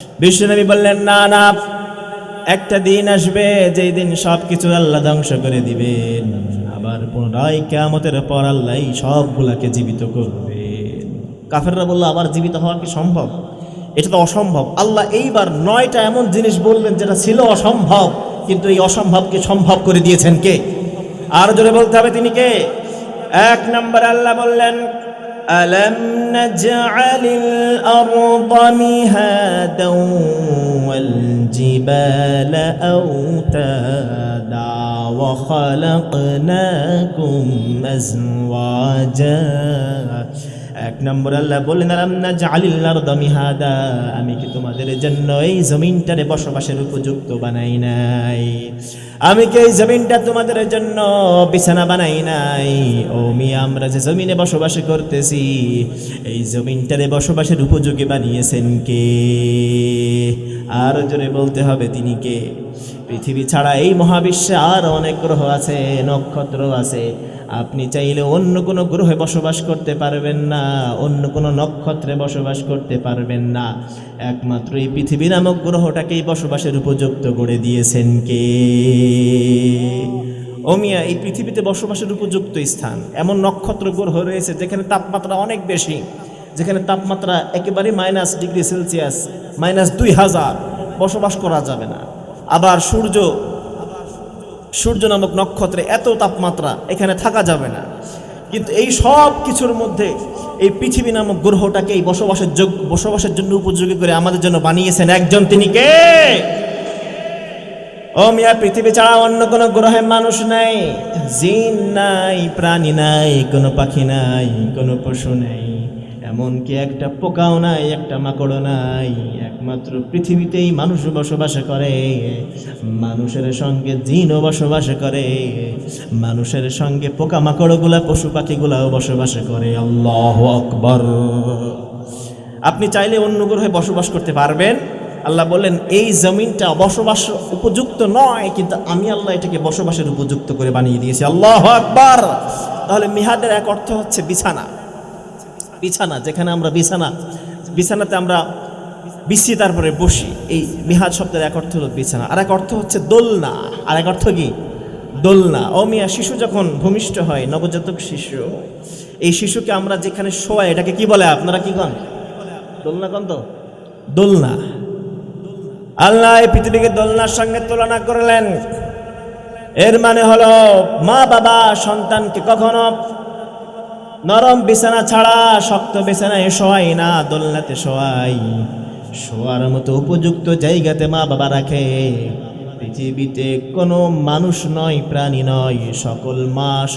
বিশ্বনবী বললেন, না না, একটা দিন আসবে যেই দিন সবকিছু আল্লাহ ধ্বংস করে দিবেন, আবার পুনরায় কিয়ামতের পর আল্লাহ সবগুলাকে জীবিত করবেন। কাফেররা বলল, আবার জীবিত হওয়া কি সম্ভব? এটা তো অসম্ভব। আল্লাহ এইবার 9টা এমন জিনিস বললেন যেটা ছিল অসম্ভব, কিন্তু এই অসম্ভবকে সম্ভব করে দিয়েছেন কে? আর জোরে বলতে হবে, তিনি কে? 1 নম্বর আল্লাহ বললেন, ألم نجعل الأرض مهادا والجبال أوتادا وخلقناكم أزواجا। 1 নম্বর আল্লাহ বললেন, আলাম নাজআলিল আরদা মিহাদা, আমি কি তোমাদের জন্য এই জমিনটারে বসবাসের উপযুক্ত বানাই নাই? আমি কি এই জমিনটা তোমাদের জন্য বিছানা বানাই নাই? ও মিয়া, আমরা যে জমিনে বসবাস করতেছি, এই জমিনটারে বসবাসের উপযোগী বানিয়েছেন কে? আর জোরে বলতে হবে, তিনি কে? পৃথিবী ছাড়া এই মহাবিশ্বে আর অনেক গ্রহ আছে, নক্ষত্র আছে। আপনি চাইলে অন্য কোনো গ্রহে বসবাস করতে পারবেন না, অন্য কোনো নক্ষত্রে বসবাস করতে পারবেন না। একমাত্র এই পৃথিবী নামক গ্রহটাকেই বসবাসের উপযুক্ত করে দিয়েছেন কে? ও মিয়া, এই পৃথিবীতে বসবাসের উপযুক্ত স্থান এমন নক্ষত্র গ্রহ রয়েছে যেখানে তাপমাত্রা অনেক বেশি, যেখানে তাপমাত্রা একেবারে -°C, -2000, বসবাস করা যাবে না। আবার সূর্য নামক নক্ষত্রে এত তাপমাত্রা, এখানে থাকা যাবে না। কিন্তু এই সব কিছুর মধ্যে এই পৃথিবী নামক গ্রহটাকেই বসবাসের জন্য উপযোগী করে আমাদের জন্য বানিয়েছেন একজন, তিনি কে? ও মিয়া, পৃথিবী ছাড়া অন্য কোনো গ্রহে মানুষ নাই, জিন নাই, প্রাণী নাই, কোনো পাখি নাই, কোনো পশু নাই, এমনকি একটা পোকাও নাই, একটা মাকড়ও নাই। একমাত্র পৃথিবীতেই মানুষ বসবাস করে, মানুষের সঙ্গে জিনও বসবাস করে, মানুষের সঙ্গে পোকা মাকড়গুলা, পশু পাখিগুলাও বসবাস করে। আল্লাহু আকবার। আপনি চাইলে অন্য গ্রহে বসবাস করতে পারবেন। আল্লাহ বললেন, এই জমিনটা বসবাস উপযুক্ত নয়, কিন্তু আমি আল্লাহ এটাকে বসবাসের উপযুক্ত করে বানিয়ে দিয়েছি। আল্লাহু আকবার। তাহলে মিহাদের এক অর্থ হচ্ছে বিছানা। বিছানা, যেখানে আমরা বিছানাতে আমরা বিছিয়ে তারপরে বসি, এই মিহাদ শব্দের এক অর্থ হলো বিছানা। আর এক অর্থ হচ্ছে দোলনা। আর এক অর্থ কি? দোলনা। ও মিয়া, শিশু যখন ভূমিষ্ঠ হয়, নবজাতক শিশু, এই শিশুকে আমরা যেখানে শোয়াই, এটাকে কি বলে? আপনারা কি কন? দোলনা কন তো? দোলনা। আল্লাহ এই পৃথিবীকে দোলনার সঙ্গে তুলনা করলেন। এর মানে হলো, মা বাবা সন্তানকে কখনো নরম বিছানা ছাড়া শক্ত বিছানায় শোয়াই না, দোলনাতে শোয়াই। শোয়ার মতো উপযুক্ত জায়গাতে মা বাবা রাখে। পৃথিবীতে কোনো মানুষ নয়, প্রাণী নয়,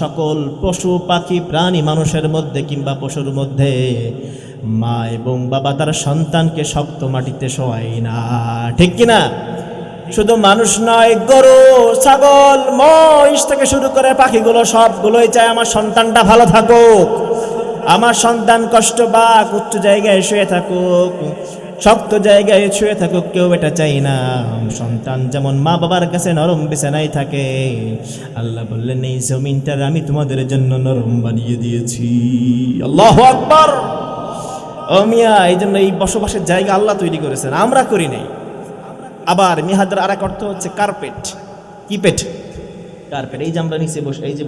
সকল পশু পাখি প্রাণী মানুষের মধ্যে কিংবা পশুর মধ্যে মা এবং বাবা তার সন্তানকে শক্ত মাটিতে শোয়ায় না, ঠিক কিনা? শুধু মানুষ নয়, গরু, ছাগল, মহিষ থেকে শুরু করে পাখিগুলো সবগুলোই চায় আমার সন্তানটা ভালো থাকুক, আমার সন্তান কষ্ট পাক, উচ্চ জায়গায় শুয়ে থাকুক, শক্ত জায়গায় শুয়ে থাকুক, কেউ এটা চাই না। সন্তান যেমন মা বাবার কাছে নরম বিছানায় থাকে, আল্লাহ বললেন, এই জমিনটার আমি তোমাদের জন্য নরম বানিয়ে দিয়েছি। আল্লাহু আকবার। ও মিয়া, এই জন্য এই বসবাসের জায়গা আল্লাহ তৈরি করেছেন, আমরা করি নাই। আবার মিহাদের আর এক অর্থ হচ্ছে কার্পেট। কি পেট? কার্পেট। এই যে আমরা নিচে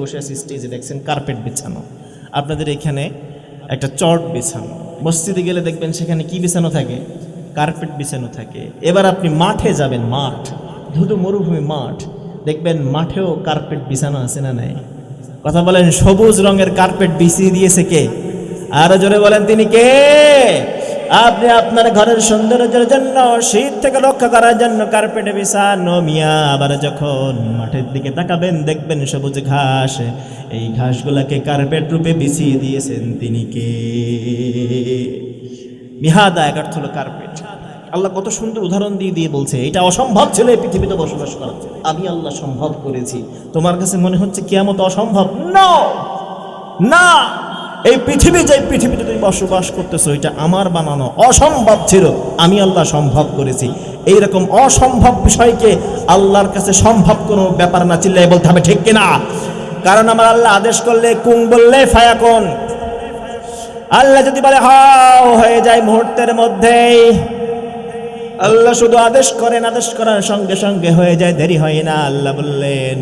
বসে আছি স্টেজে, দেখছেন কার্পেট বিছানো। আপনাদের এখানে একটা চট বিছানো। মসজিদে গেলে দেখবেন সেখানে কি বিছানো থাকে? কার্পেট বিছানো থাকে। এবার আপনি মাঠে যাবেন, মাঠ, ধুধু মরুভূমি মাঠ, দেখবেন মাঠেও কার্পেট বিছানো আছে না নাই? কথা বলেন, সবুজ রঙের কার্পেট বিছিয়ে দিয়েছে কে? আরো জোরে বলেন, তিনি কে? আপনি আপনার ঘরের সৌন্দর্যের জন্য, শীত থেকে রক্ষা করার জন্য কার্পেটে বিছানো মিয়া। আবার যখন মাঠের দিকে তাকাবেন, দেখবেন সবুজ ঘাস, এই ঘাসগুলাকে কার্পেট রূপে বিছিয়ে দিয়েছেন তিনি কে? মিহাদা এক অর্থ হলো কার্পেট। আল্লাহ কত সুন্দর উদাহরণ দিয়ে বলছে, এটা অসম্ভব ছিল এই পৃথিবীতে বসবাস করা, আমি আল্লাহ সম্ভব করেছি। তোমার কাছে মনে হচ্ছে কিয়ামত অসম্ভব? না, এই পৃথিবী, যে পৃথিবীতে তুমি বসবাস করতেছো, এটা আমার বানানো, অসম্ভব ছিল, আমি আল্লাহ সম্ভব করেছি। এইরকম অসম্ভব বিষয়কে আল্লাহর কাছে সম্ভব কোনো ব্যাপার না, চিল্লাই বলতে হবে, ঠিক কিনা? কারণ আমার আল্লাহ আদেশ করলে কুন বললে ফায়াকুন। আল্লাহ যদি বলে হাও, হয়ে যায় মুহূর্তের মধ্যেই। আল্লাহ শুধু আদেশ করেন, আদেশ করার সঙ্গে সঙ্গে হয়ে যায়, দেরি হয় না। আল্লাহ বললেন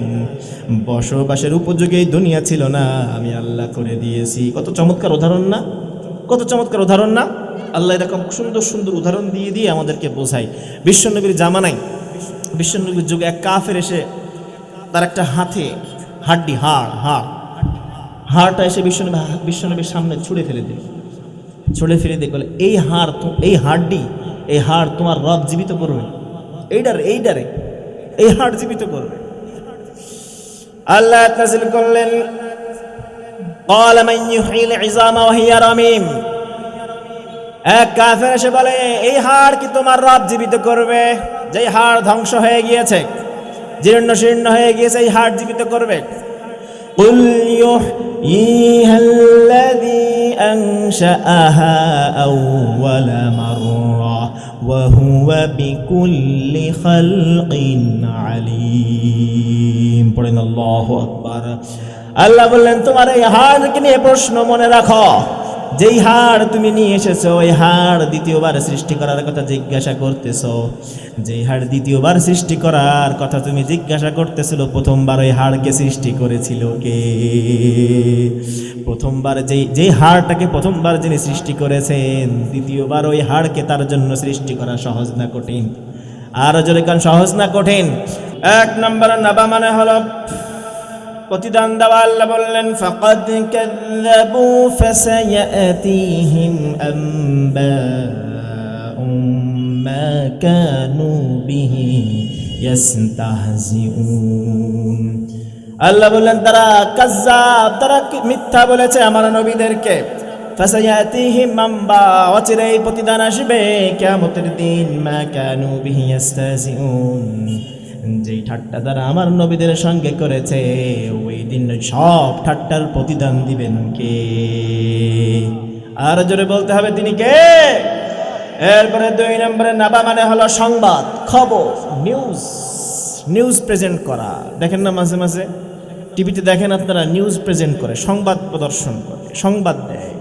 বসবাসের উপযোগী দুনিয়া ছিল না, আমি আল্লাহ করে দিয়েছি। কত চমৎকার উদাহরণ না, কত চমৎকার উদাহরণ না। আল্লাহ এরকম সুন্দর সুন্দর উদাহরণ দিয়ে দিয়ে আমাদেরকে বোঝায়। বিশ্বনবীর জামানায়, বিশ্বনবীর যুগে এক কাফের এসে তার একটা হাতে হাড্ডি হাড়টা এসে বিশ্বনবীর সামনে ছুঁড়ে ফেলে দিল। ছুঁড়ে ফেলে দিয়ে বলে এই হাড় তোমার রব জীবিত করবে, এইডারে এই হাড় জীবিত করবে। আল্লাহ নাযিল করলেন قال من يحيي العظام وهي رميم। এক কাফের এসে বলে এই হাড় কি তোমার রব জীবিত করবে? যে হাড় ধ্বংস হয়ে গিয়েছে, জীর্ণ শীর্ণ হয়ে গিয়েছে, এই হাড় জীবিত করবে। قل يحييها الذي أنشأها أول مرة وهو بكل خلق عليم। পড়েন আল্লাহু আকবার। আল্লাহ বললেন তোমার এই হাড়কে নিয়ে প্রশ্ন মনে রাখো, যেই হাড় তুমি নিয়ে এসেছো ওই হাড় দ্বিতীয়বার সৃষ্টি করার কথা জিজ্ঞাসা করতেছো। যেই হাড় দ্বিতীয়বার সৃষ্টি করার কথা তুমি জিজ্ঞাসা করতেছিল, প্রথমবার ওই হাড়কে সৃষ্টি করেছিল কে? প্রথমবার যেই হাড়টাকে প্রথমবার যিনি সৃষ্টি করেছেন, দ্বিতীয়বার ওই হাড়কে তার জন্য সৃষ্টি করা সহজ না কঠিন? আর জোরে কান, সহজ না কঠিন? এক নম্বর নাবা মানে হলো প্রতিদান দেওয়া। আল্লাহ বললেন ফাকাদ কাযাবু ফাসায়াতিহিম আনবাউ মা কানু বিহি ইস্তাহজিউন। আল্লাহ বললেন তারা কাযাব, তারা মিথ্যা বলেছে আমার নবীদেরকে। ফাসায়াতিহিম আনবাউ, অচিরেই প্রতিদান আসবে কিয়ামতের দিন। মা কানু বিহি ইস্তাহজিউন, যেই ঠাট্টা তারা আমার নবীদের সঙ্গে করেছে, ওই দিন সব ঠাট্টার প্রতিদান দিবেন কে? আর জোরে বলতে হবে তিনি কে? এরপরে দুই নম্বরে নাবা মানে হলো সংবাদ, খবর, নিউজ প্রেজেন্ট করা। দেখেন না মাঝে মাঝে টিভিতে দেখেন আপনারা, নিউজ প্রেজেন্ট করে, সংবাদ প্রদর্শন করে, সংবাদ দেয়।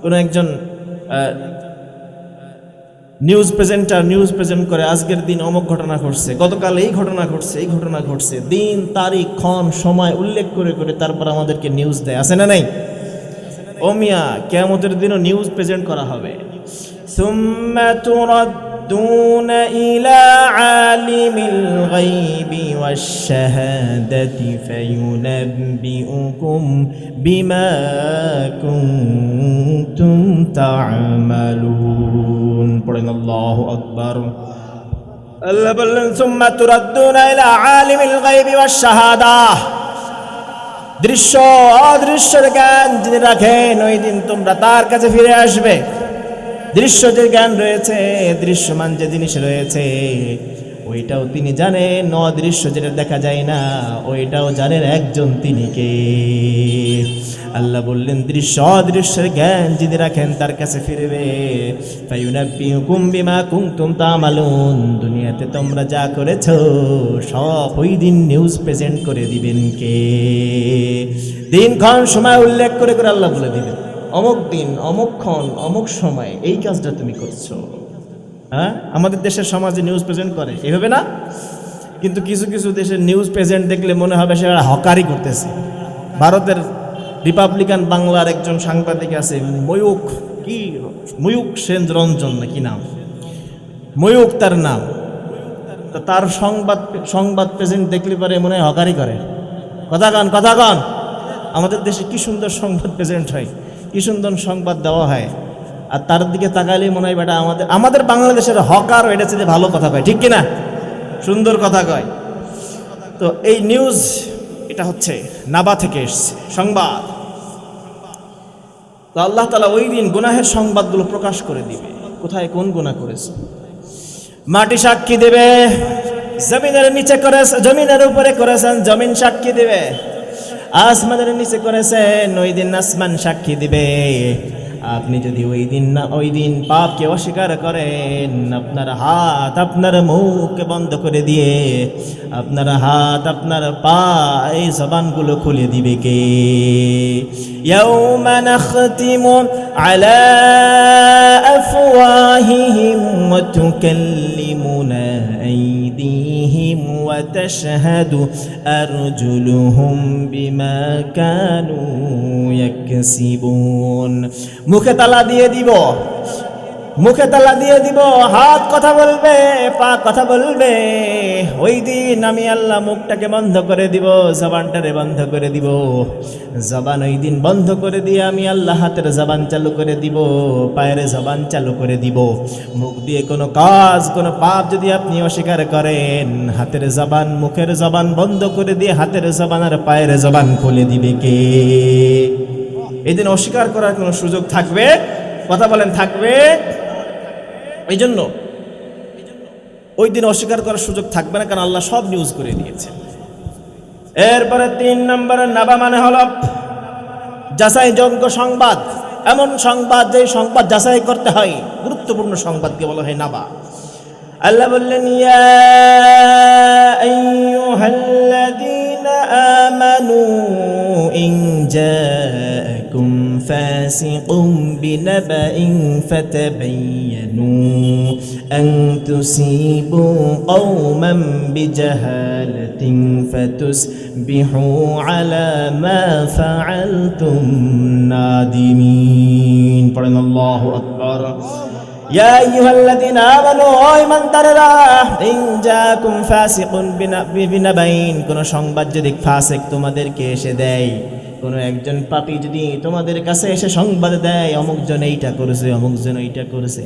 কোনো একজন নিউজ প্রেজেন্ট করে আজকের দিন অমুক ঘটনা ঘটছে, গতকাল এই ঘটনা ঘটছে, দিন তারিখ ক্ষণ সময় উল্লেখ করে করে তারপর আমাদেরকে নিউজ দেয়, আছে না নাই? ও মিয়া, কিয়ামতের দিনও নিউজ প্রেজেন্ট করা হবে। সুম্মা তুরাদ্দুনা ইলা আলিমিল গায়বি ওয়াশ শাহাদাতি ফায়ুনাব্বিউকুম বিমা কুনতুম তা'মালুন। পড়েন আল্লাহু আকবার। আল্লাহ বললেন সুম্মা তুরাদ্দুনা ইলা আলিমিল গায়বি ওয়াশ শাহাদা, দৃশ্য অদৃশ্যের জ্ঞান যিনি রাখেন, ওই দিন তোমরা তার কাছে ফিরে আসবে। দৃশ্য যে জ্ঞান রয়েছে, দৃশ্যমান যে জিনিস রয়েছে, ওইটাও তিনি জানেন। অদৃশ্য যেটা দেখা যায় না, ওইটাও জানেন একজন, তিনি কে? আল্লাহ বললেন দৃশ্য অদৃশ্যের জ্ঞান যিনি রাখেন তার কাছে ফিরবে। ফায়ুনাব্বিউকুম বিমা কুনতুম তা'মালুন, দুনিয়াতে তোমরা যা করেছো সব ওই দিন নিউজ প্রেজেন্ট করে দিবেন কে? দিনক্ষণ সময় উল্লেখ করে করে আল্লাহ বলে দিবেন, অমুক দিন, অমুক ক্ষণ, অমুক সময় এই কাজটা তুমি করছো। হ্যাঁ, আমাদের দেশের সমাজে নিউজ প্রেজেন্ট করে এভাবে না, কিন্তু কিছু কিছু দেশের নিউজ প্রেজেন্ট দেখলে মনে হবে সেটা হকারি করতেছে। ভারতের রিপাবলিকান বাংলার একজন সাংবাদিক আছে, ময়ূক সেন রঞ্জন নাকি নাম, ময়ূক তার নাম। তো তার সংবাদ প্রেজেন্ট দেখলে পরে মনে হয় হকারি করে। কথা কন, আমাদের দেশে কি সুন্দর সংবাদ প্রেজেন্ট হয়, কি সুন্দর সংবাদ দেওয়া হয়, আর তার দিকে তাকালেই মনে হয় বেটা আমাদের বাংলাদেশের হকার, এটা হচ্ছে যে ভালো কথা কয়, ঠিক কিনা, সুন্দর কথা কয়। তো এই নিউজ, এটা হচ্ছে নাবা থেকে এসছে সংবাদ। তো আল্লাহ তাআলা ওই দিন গুনাহের সংবাদগুলো প্রকাশ করে দিবে, কোথায় কোন গুনাহ করেছে। মাটি সাক্ষী দেবে, জমিনের নিচে করেছে, জমিনের উপরে করেছেন, জমিন সাক্ষী দেবে। আসমানের নিচে করেছেন, ওই দিন আসমান সাক্ষী দিবে। আপনি যদি ওই দিন পাপকে অস্বীকার করেন, আপনার হাত আপনার মুখকে বন্ধ করে দিয়ে আপনার হাত আপনার পা এই জবানগুলো খুলে দিবে কে? ইয়াউমা নাখতিমু আলা আফওয়াহিহিম ওয়া তুকাল্লিমুনা তুকাল্লিমুনা আইদিহিম ওয়া তাশহাদু আরজুলুহুম বিমা কানু ইয়াকসিবুন। মুখে তালা দিয়ে দিব, মুখে তালা দিয়ে দিব, হাত কথা বলবে, পা কথা বলবে। ওই দিন আমি আল্লাহ মুখটাকে বন্ধ করে দিব, জবানটারে বন্ধ করে দিব। জবান ওই দিন বন্ধ করে দিয়ে আমি আল্লাহ হাতের জবান চালু করে দিব, পায়ের জবান চালু করে দিব। মুখ দিয়ে কোনো কাজ, কোনো পাপ যদি আপনি অস্বীকার করেন, হাতের জবান মুখের জবান বন্ধ করে দিয়ে হাতের জবান আর পায়ের জবান খুলে দিবে কে? এই দিন অস্বীকার করার কোনো সুযোগ থাকবে? কথা বলেন, থাকবে? এই জন্য ওই দিন অস্বীকার করার সুযোগ থাকবে না, কারণ আল্লাহ সব নিউজ করে দিয়েছে। এরপরে 3 নম্বরের নাবা মানে হলো যাচাইযোগ্য সংবাদ। এমন সংবাদ, যে সংবাদ যাচাই করতে হয়, গুরুত্বপূর্ণ সংবাদকে বলা হয় নাবা। আল্লাহ বললেন, ইয়া আইয়ুহাল্লাযীনা আমানু ইন জাআকুম ফাসিকুম বিনাবাইন ফাতাবায়ানু আন তুসিবু কওমান বিজাহালাতিন ফাতুসবিহু আলা মা ফাআলতুম নাদিমিন। পড়েন আল্লাহু আকবার। ইয়া আইয়ুহাল্লাযীনা আমানু, ও ঈমানদারেরা, ইন জাআকুম ফাসিকুন বিনাবাইন, কোন সংবাদ যদি ফাসিক তোমাদেরকে এসে দেয়, কোন একজন পাপী যদি তোমাদের কাছে এসে সংবাদ দেয়, অমুকজন এইটা করেছে, অমুকজন এইটা করেছে,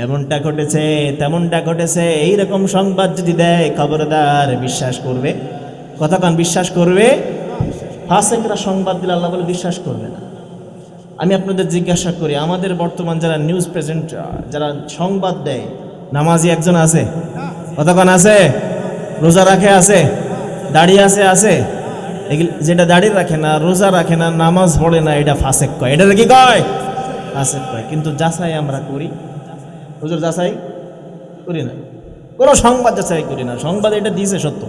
এমনটা ঘটেছে, তেমনটা ঘটেছে, এইরকম সংবাদ যদি দেয়, খবরদার বিশ্বাস করবে। কতক্ষণ বিশ্বাস করবে? ফাসিকরা সংবাদ দিলে আল্লাহ বলে বিশ্বাস করবে না। আমি আপনাদের জিজ্ঞাসা করি, আমাদের বর্তমান যারা নিউজ প্রেজেন্টার, যারা সংবাদ দেয়, নামাজি একজন আছে? কতক্ষণ আছে? রোজা রাখে আছে? দাড়ি আছে? যেটা দাড়ি রাখে না, রোজা রাখে না, নামাজ পড়ে না, এটা ফাসেক কয়। এটা কি কয়? ফাসেক কয়। কিন্তু যাচাই আমরা করি? হুজুর যাচাই করি না, কোনো সংবাদ যাচাই করি না। সংবাদ এটা দিয়েছে সত্য,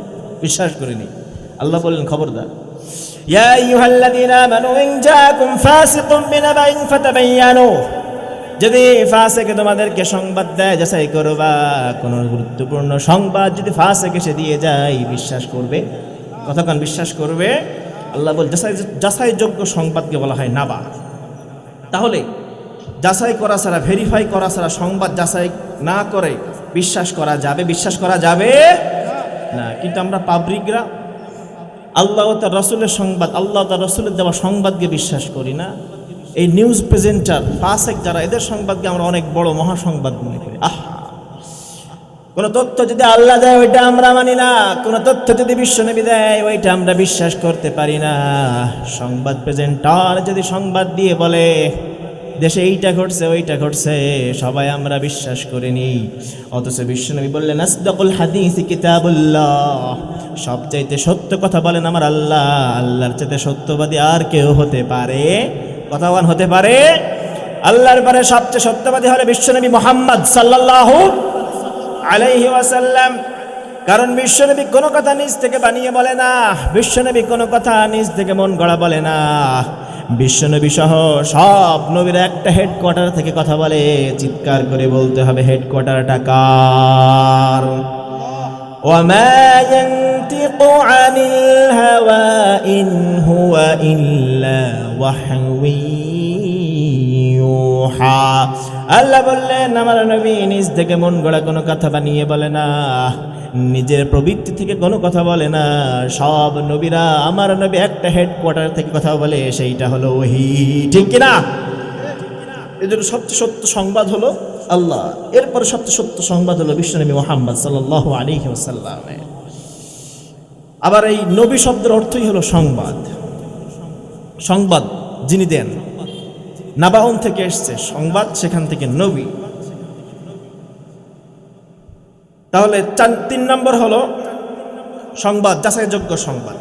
বিশ্বাস করিনি। আল্লাহ বললেন খবরদার, ইয়া আইয়ুহাল্লাযীনা আমানু ইন জাআকুম ফাসিকুম বিনাবাইন ফাতাবায়ানু, যদি ফাসিক তোমাদেরকে সংবাদ দেয়, যাচাই করবা। কোনো গুরুত্বপূর্ণ সংবাদ যদি ফাসিক এসে দিয়ে যায়, বিশ্বাস করবে। কতক্ষণ বিশ্বাস করবে? আল্লাহ বল যাচাইযোগ্য সংবাদকে বলা হয় নাবা। তাহলে যাচাই করা ছাড়া, ভেরিফাই করা ছাড়া সংবাদ যাচাই না করে বিশ্বাস করা যাবে? বিশ্বাস করা যাবে না। কিন্তু আমরা পাবলিকরা আল্লাহ ও তার রসুলের সংবাদ, আল্লাহ তার রসুলের দেওয়া সংবাদকে বিশ্বাস করি না। এই নিউজ প্রেজেন্টার ফাসেক যারা, এদের সংবাদকে আমরা অনেক বড় মহাসংবাদ মনে করি। কোন তথ্য যদি আল্লাহ দেয় ওইটা আমরা মানি না, কোন তথ্য যদি বিশ্বনবী দেয় ওইটা আমরা বিশ্বাস করতে পারি না। সংবাদ প্রেজেন্টার যদি সংবাদ দিয়ে বলে দেশে এইটা ঘটছে, ওইটা ঘটছে, সবাই আমরা বিশ্বাস করিনি। অথচ বিশ্বনবী বললেন, আসদাকুল হাদিসি কিতাবুল্লাহ, সবচাইতে সত্য কথা বলেন আমার আল্লাহ। আল্লাহর চাইতে সত্যবাদী আর কেউ হতে পারে? কথাবান হতে পারে? আল্লাহর পরে সবচেয়ে সত্যবাদী হলে বিশ্বনবী মুহাম্মদ সাল্লাল্লাহু আলাইহি ওয়াসাল্লাম। কারণ বিশ্বনবী কোনো কথা নিজ থেকে বানিয়ে বলে না, বিশ্বনবী কোনো কথা নিজ থেকে মন গড়া বলে না। বিশ্বনবী সহ সব নবীরা একটা হেডকোয়ার্টার থেকে কথা বলে, চিৎকার করে বলতে হবে হেডকোয়ার্টারটা কার? ওয়ামা ইয়ানতিকু আনিল হাওয়া ইন হুয়া ইল্লা ওয়াহয়ুন ইউহা। আল্লাহ বললেন আমার নবী নিজ থেকে মন গড়া কোনো কথা বানিয়ে বলে না, নিজের প্রবৃত্তি থেকে কোনো কথা বলে না। সব নবীরা, আমার নবী একটা হেডকোয়ার্টার থেকে কথা বলে, সেইটা হলো ওহী। ঠিক কিনা? এই জন্য সবচেয়ে সত্য সংবাদ হলো আল্লাহ, এরপরে সবচেয়ে সত্য সংবাদ হলো বিশ্বনবী মুহাম্মদ সাল্লাল্লাহু আলাইহি ওয়াসাল্লাম। আবার এই নবী শব্দের অর্থই হলো সংবাদ। সংবাদ যিনি দেন, নাবাউন থেকে এসছে সংবাদ, সেখান থেকে নবী। তাহলে 3 নম্বর হলো সংবাদ, যাচাইযোগ্য সংবাদ।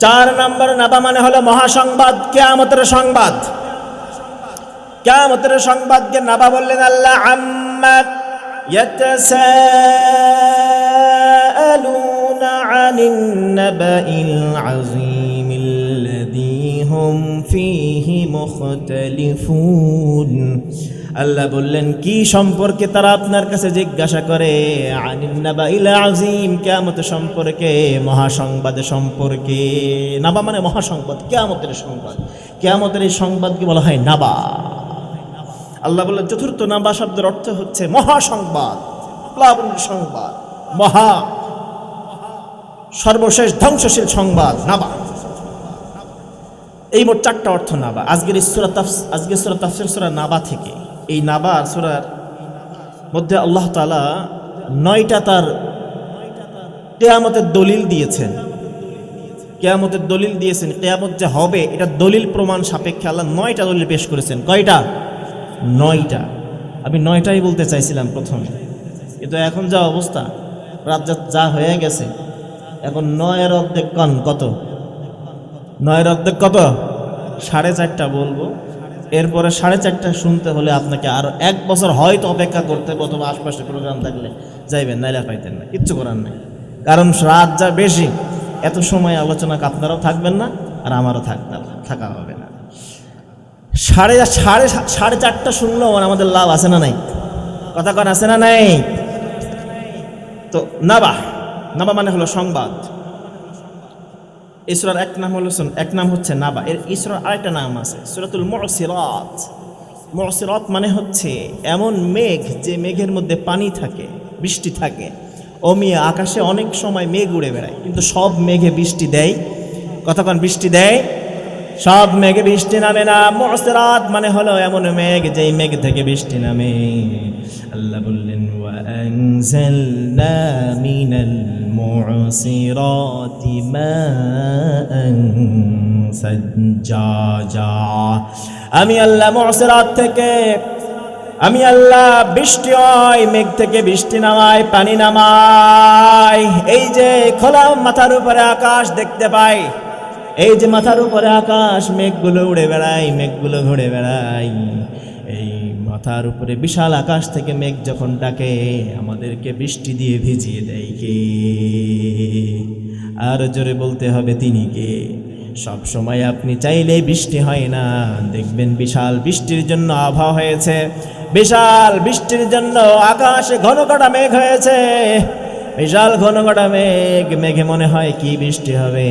4 নম্বর নাবা মানে হলো মহাসংবাদ, কিয়ামতের সংবাদ। কিয়ামতের সংবাদকে নাবা বললেন আল্লাহ, আম্মা ইয়াতাসাআলুনা আনিন নাবাইল আযীমিল্লাযী হুম ফীহি মুখতালিফুন। আল্লাহ বললেন কি সম্পর্কে তারা আপনার কাছে জিজ্ঞাসা করে, আনিন নাবাইল আযীম, কিয়ামত সম্পর্কে, মহাসংবাদ সম্পর্কে। নাবা মানে মহাসংবাদ, কিয়ামতের সংবাদ। কিয়ামতের এই সংবাদকে বলা হয় নাবা। আল্লাহ বললেন চতুর্থ নাবা শব্দের অর্থ হচ্ছে মহাসংবাদ, প্লাবনের সংবাদ, মহা সর্বশেষ ধ্বংসশীল সংবাদ নাবা। এই মোট চারটা অর্থ নাবা। আজকের সূরা তাফসীর সূরা নাবা থেকে, এই নাবা সূরার মধ্যে আল্লাহ তাআলা 9টা তার কিয়ামতের দলিল দিয়েছেন। কিয়ামতের দলিল দিয়েছেন, কিয়ামত যে হবে এটা দলিল প্রমাণ সাপেক্ষে আল্লাহ 9টা দলিল পেশ করেছেন। কয়টা? 9টা। আমি 9টাই বলতে চাইছিলাম প্রথমে, কিন্তু এখন যা অবস্থা, রাত যা হয়ে গেছে, এখন 9-এর অর্ধেক কত? 9-এর অর্ধেক কত? 4.5টা বলবো। এরপরে 4.5টা শুনতে হলে আপনাকে আরো 1 বছর হয়তো অপেক্ষা করতে হবে, অথবা আশপাশে প্রোগ্রাম থাকলে যাইবেন, নাইলে পাইতেন না, কিচ্ছু করার নেই। কারণ রাত যা বেশি, এত সময় আলোচনা আপনারাও থাকবেন না, আর আমারও থাকা হবে না। 4.5টা শুনলেও আমাদের লাভ আছে না নাই? কথা কন আছে না নাই? তো নাবা মানে হলো সংবাদ। এই সূরার এক নাম হচ্ছে নাবা। এর এই সূরার আরেকটা নাম আছে, সূরাতুল মু'সিরাত। মু'সিরাত মানে হচ্ছে এমন মেঘ যে মেঘের মধ্যে পানি থাকে, বৃষ্টি থাকে। মিয়া আকাশে অনেক সময় মেঘ উড়ে বেড়ায়, কিন্তু সব মেঘে বৃষ্টি দেয়? কতক্ষণ বৃষ্টি দেয়? সব মেঘে বৃষ্টি নামে না। মু'সিরাত মানে হলো এমন মেঘ যেই মেঘ থেকে বৃষ্টি নামে। আল্লাহ বললেন ওয়া আনজালনা মিনাল মু'সিরাতি মাআন সাজ্জাজা। আমি আল্লাহ মু'সিরাত থেকে, আমি আল্লাহ বৃষ্টি হয়, মেঘ থেকে বৃষ্টি নামাই, পানি নামাই। এই যে খোলা মাথার উপরে আকাশ দেখতে পাই, এই যে মাথার উপরে আকাশ, মেঘগুলো উড়ে বেড়ায়, মেঘগুলো ঘুরে বেড়ায়। এই মাথার উপরে বিশাল আকাশ থেকে মেঘ যখন ডাকে, আমাদেরকে বৃষ্টি দিয়ে ভিজিয়ে দেয় কে? আর জোরে বলতে হবে তিনি কে? সব সময় আপনি চাইলেই বৃষ্টি হয় না। দেখবেন বিশাল বৃষ্টির জন্য আবহাওয়া হয়েছে, বিশাল বৃষ্টির জন্য আকাশে ঘন ঘটা মেঘ হয়েছে, বিশাল ঘন ঘটা মেঘ। মেঘে মনে হয় কি বৃষ্টি হবে,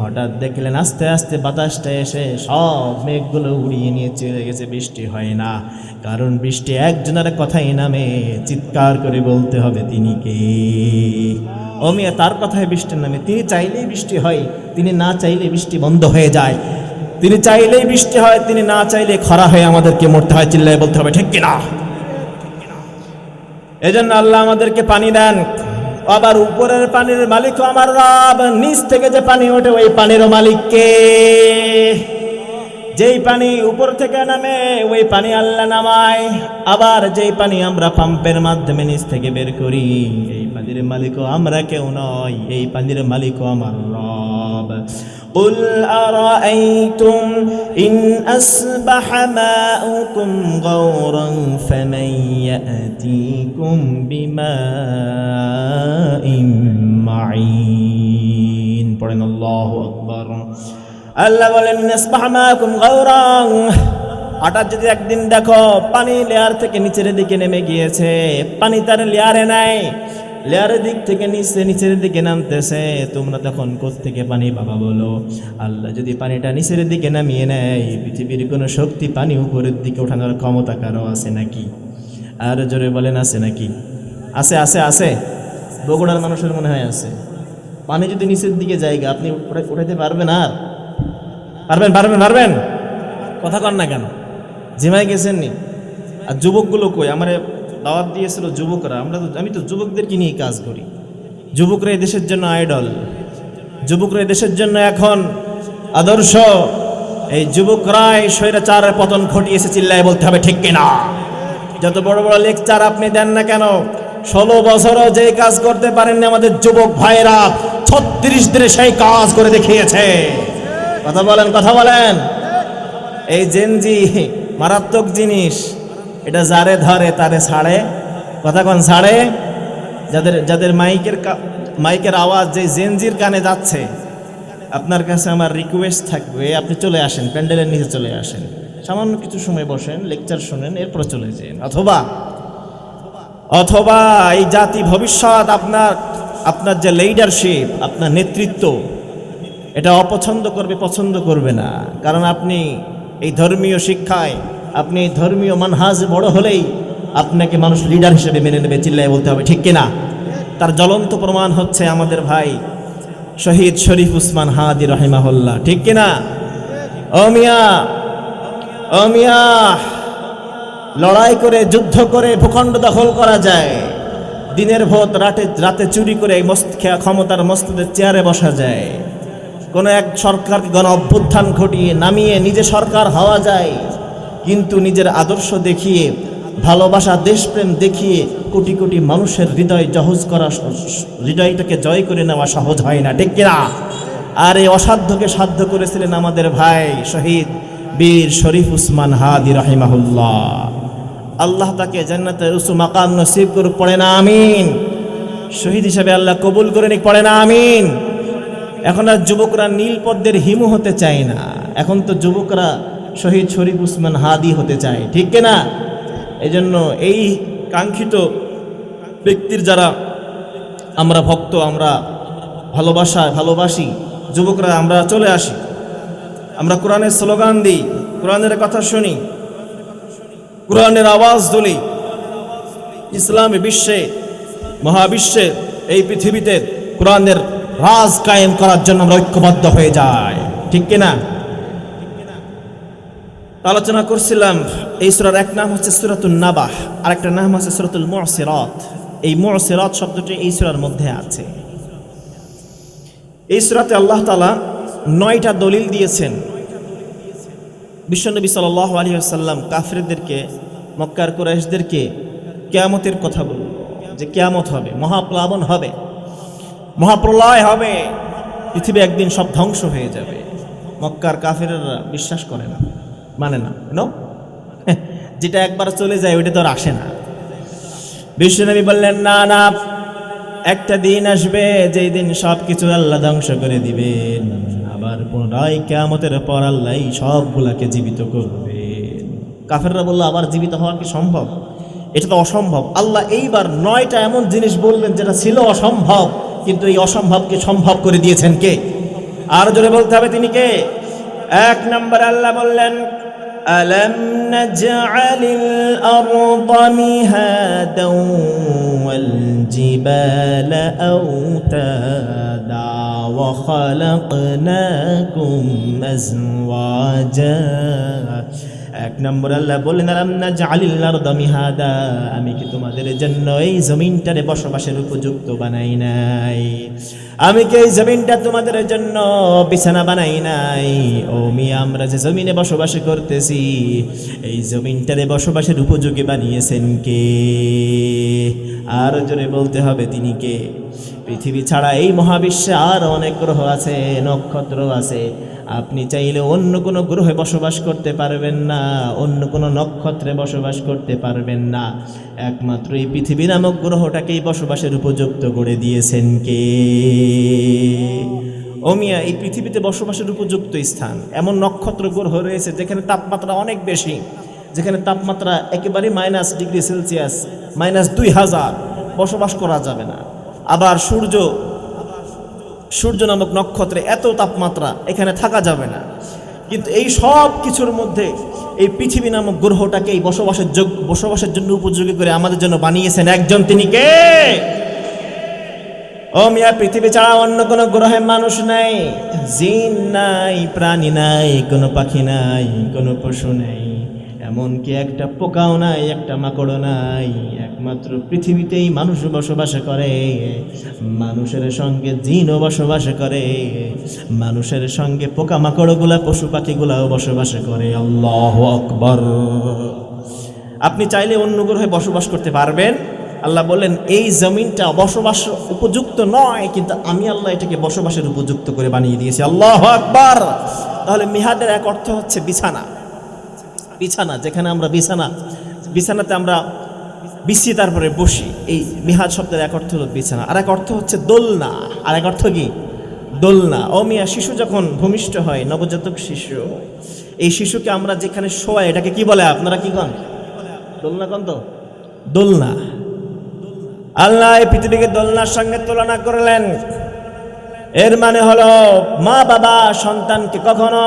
হঠাৎ দেখলেন আস্তে আস্তে বাতাসটা এসে সব মেঘগুলো উড়িয়ে নিয়ে চলে গেছে, বৃষ্টি হয় না। কারণ বৃষ্টি একজনের কথাই নামে, চিৎকার করে বলতে হবে তিনি কে? মিয়া তার কথায় বৃষ্টির নামে। তিনি চাইলেই বৃষ্টি হয়, তিনি না চাইলে বৃষ্টি বন্ধ হয়ে যায়। তিনি চাইলেই বৃষ্টি হয়, তিনি না চাইলে খরা হয়ে আমাদেরকে মরতে হয়। চিল্লায় বলতে হবে ঠিক কিনা? এজন্য আল্লাহ আমাদেরকে পানি দেন। আবার উপরের পানির মালিকও আমার রব, নিচ থেকে যে পানি ওঠে ওই পানিরও মালিক কে? যেই পানি উপর থেকে নামে ওই পানি আল্লাহ নামায়। আবার যেই পানি আমরা পাম্পের মাধ্যমে নিচ থেকে বের করি, এই পানির মালিকও আমরা কেউ নয়, এই পানির মালিকও আমার রব। قل أرأيتم إن أصبح ماؤكم غورا فمن يأتيكم بماء معين পড়েন আল্লাহু আকবার। আল্লাহ বলেন আসবাহ মাকুম গাওরান, হঠাৎ যদি একদিন দেখো পানি লেয়ার থেকে নিচের দিকে নেমে গিয়েছে, পানি তার লেয়ারে নাই, লেয়ারের দিক থেকে নিচের দিকে নামতেছে, তোমরা তখন কোত্থেকে পানি পাবা বলো? আল্লাহ যদি পানিটা নিচের দিকে নামিয়ে নেয়, পৃথিবীর কোনো শক্তি পানি উপরের দিকে ওঠানোর ক্ষমতা কারো আছে নাকি? আর জোরে বলেন আছে নাকি? আছে আছে আছে। বগুড়ার মানুষের মনে হয় আছে। পানি যদি নিচের দিকে জায়গা, আপনি উঠাইতে পারবেন? আর পারবেন? কথা কন না কেন? জিমাই গেছেন নি? আর যুবকগুলো কই? আমার দাওয়াত দিয়েছিল যুবকরা। আমি তো যুবকদেরকে নিয়ে কাজ করি। যুবকরা এই দেশের জন্য আইডল, যুবকরা এই দেশের জন্য এখন আদর্শ। এই যুবকরাই স্বৈরাচারের পতন ঘটিয়েছে। চিল্লায় বলতে হবে ঠিক কিনা? যত বড় বড় লেকচার আপনি দেন না কেন, 16 বছরও যেই কাজ করতে পারেননি আমাদের যুবক ভাইরা 36 দিনে সেই কাজ করে দেখিয়েছে। কথা বলেন। এই জেনজি মারাত্মক জিনিস, এটা যারে ধরে তারে ছাড়ে। কথা কোন ছাড়ে? যাদের মাইকের আওয়াজ যে জেনজির কানে যাচ্ছে, আপনার কাছে আমার রিকোয়েস্ট থাকবে, আপনি চলে আসেন, প্যান্ডেলের নিচে চলে আসেন। সামান্য কিছু সময় বসেন, লেকচার শোনেন, এরপরে চলে যান। অথবা এই জাতি ভবিষ্যৎ আপনার যে লিডারশিপ, আপনার নেতৃত্ব, এটা অপছন্দ করবে, পছন্দ করবে না। কারণ আপনি এই ধর্মীয় শিক্ষায়, আপনি ধর্মীয় মানহাজে বড় হলেই আপনাকে মানুষ লিডার হিসেবে মেনে নেবে, চিল্লায় বলতে হবে, ঠিক কিনা? তার জ্বলন্ত প্রমাণ হচ্ছে আমাদের ভাই শহীদ শরীফ উসমান হাদি রহিমাহুল্লাহ, ঠিক কিনা? ও মিয়া, লড়াই করে, যুদ্ধ করে ভূখণ্ড দখল করা যায়, দিনের ভোট রাতে চুরি করে ক্ষমতার মস্তদের চেয়ারে বসা যায়, কোনো এক সরকারকে গণ অভ্যুত্থান ঘটিয়ে নামিয়ে নিজে সরকার হওয়া যায়, কিন্তু নিজের আদর্শ দেখিয়ে, ভালোবাসা, দেশপ্রেম দেখিয়ে কোটি কোটি মানুষের হৃদয় জহজ করা, হৃদয়টাকে জয় করে নেওয়া সহজ হয় না, ঠিক কিনা? আর এই অসাধ্যকে সাধ্য করেছিলেন আমাদের ভাই শহীদ বীর শরীফ উসমান হাদি রাহিমাহুল্লাহ। আল্লাহ তাকে জান্নাতের উঁচু মাকাম নসিব করুক, পড়ে না আমিন। শহীদ হিসাবে আল্লাহ কবুল করে নিক, পড়ে না আমিন। এখন আর যুবকরা নীল পদ্মের হিমু হতে চায় না, এখন তো যুবকরা শহীদ শরীফ উসমান হাদি হতে চায়, ঠিক কিনা? এই জন্য এই কাঙ্ক্ষিত ব্যক্তির যারা আমরা ভক্ত, আমরা ভালোবাসি যুবকরা, আমরা চলে আসি, আমরা কোরআনের স্লোগান দিই, কোরআনের কথা শুনি, কোরআনের আওয়াজ তুলি, ইসলামী বিশ্বে, মহাবিশ্বে, এই পৃথিবীতে কোরআনের রাজ কায়েম করার জন্য আমরা ঐক্যবদ্ধ হয়ে যাই, ঠিক কিনা? আলোচনা করছিলাম এই সূরার এক নাম হচ্ছে সূরাতুন নাবাহ, আর একটা নাম হচ্ছে সূরাতুল মু'সিরাত। এই মু'সিরাত শব্দটি এই সূরার মধ্যে আছে। এই সূরাতে আল্লাহ তাআলা 9টা দলিল দিয়েছেন। বিশ্বনবী সাল্লাল্লাহু আলাইহি ওয়াসাল্লাম কাফিরদেরকে, মক্কার কুরাইশদেরকে কিয়ামতের কথা বলল, যে কিয়ামত হবে, মহাপ্লাবন হবে, মহাপ্রলয় হবে, পৃথিবী একদিন সব ধ্বংস হয়ে যাবে। মক্কার কাফিররা বিশ্বাস করে না, মানে না, যেটা একবার চলে যায় ওইটা তো আর আসে না। বিশ্বনবী বললেন, না না, একটা দিন আসবে যেই দিন সব কিছু আল্লাহ ধ্বংস করে দিবেন, আবার পুনরায় কিয়ামতের পর আল্লাহ সবগুলাকে জীবিত করবেন। কাফেররা বলল, আবার জীবিত হওয়া কি সম্ভব? এটা তো অসম্ভব। আল্লাহ এইবার 9টা এমন জিনিস বললেন যেটা ছিল অসম্ভব, কিন্তু এই অসম্ভবকে সম্ভব করে দিয়েছেন কে? আর জোরে বলতে হবে, তিনি কে? 1 নম্বর আল্লাহ বললেন, ألم نجعل الأرض مهادا والجبال أوتادا وخلقناكم أزواجا। 1 নম্বর আল্লাহ বললেন, আলাম নাজআলিল আরদা মিহাদা, আমি কি তোমাদের জন্য এই জমিনটারে বসবাসের উপযুক্ত বানাই নাই? আমি কি এই জমিনটা তোমাদের জন্য বিছানা বানাই নাই? ও মিয়া, আমরা যে জমিনে বসবাস করতেছি, এই জমিনটারে বসবাসের উপযোগী বানিয়েছেন কে? আর জোরে বলতে হবে, তিনি কে? পৃথিবী ছাড়া এই মহাবিশ্বে আর অনেক গ্রহ আছে, নক্ষত্র আছে। আপনি চাইলে অন্য কোনো গ্রহে বসবাস করতে পারবেন না, অন্য কোনো নক্ষত্রে বসবাস করতে পারবেন না। একমাত্র এই পৃথিবী নামক গ্রহটাকেই বসবাসের উপযুক্ত করে দিয়েছেন কে? ও মিয়া, এই পৃথিবীতে বসবাসের উপযুক্ত স্থান এমন নক্ষত্র গ্রহ রয়েছে যেখানে তাপমাত্রা অনেক বেশি, যেখানে তাপমাত্রা একেবারে -°C, -2000, বসবাস করা যাবে না। আবার সূর্য নামক নক্ষত্রে এত তাপমাত্রা, এখানে থাকা যাবে না। কিন্তু এই সব কিছুর মধ্যে এই পৃথিবী নামক গ্রহটাকে এই বসবাসের জন্য উপযোগী করে আমাদের জন্য বানিয়েছেন একজন, তিনি কে? ও মিয়া, পৃথিবী ছাড়া অন্য কোনো গ্রহে মানুষ নাই, জিন নাই, প্রাণী নাই, কোনো পাখি নাই, কোনো পশু নাই, এমনকি একটা পোকাও নাই, একটা মাকড়ও নাই। একমাত্র পৃথিবীতেই মানুষ বসবাস করে, মানুষের সঙ্গে জিনও বসবাস করে, মানুষের সঙ্গে পোকা মাকড়গুলা, পশু পাখিগুলাও বসবাস করে। আল্লাহু আকবার। আপনি চাইলে অন্য গ্রহে বসবাস করতে পারবেন। আল্লাহ বললেন, এই জমিনটা বসবাস উপযুক্ত নয়, কিন্তু আমি আল্লাহ এটাকে বসবাসের উপযুক্ত করে বানিয়ে দিয়েছি। আল্লাহু আকবার। তাহলে মিহাদের এক অর্থ হচ্ছে বিছানা, যেখানে আমরা বিছানাতে আমরা বিছিয়ে তারপরে বসি। এই মিহাদ শব্দের এক অর্থ হলো বিছানা, আর এক অর্থ হচ্ছে দোলনা। আর এক অর্থ কি? দোলনা। ও মিয়া, শিশু যখন ভূমিষ্ঠ হয়, নবজাতক শিশু, এই শিশুকে আমরা যেখানে শোয়াই এটাকে কি বলে? আপনারা কি কন? দোলনা কন তো? দোলনা। আল্লাহ এই পৃথিবীকে দোলনার সঙ্গে তুলনা করলেন। এর মানে হলো মা বাবা সন্তানকে কখনো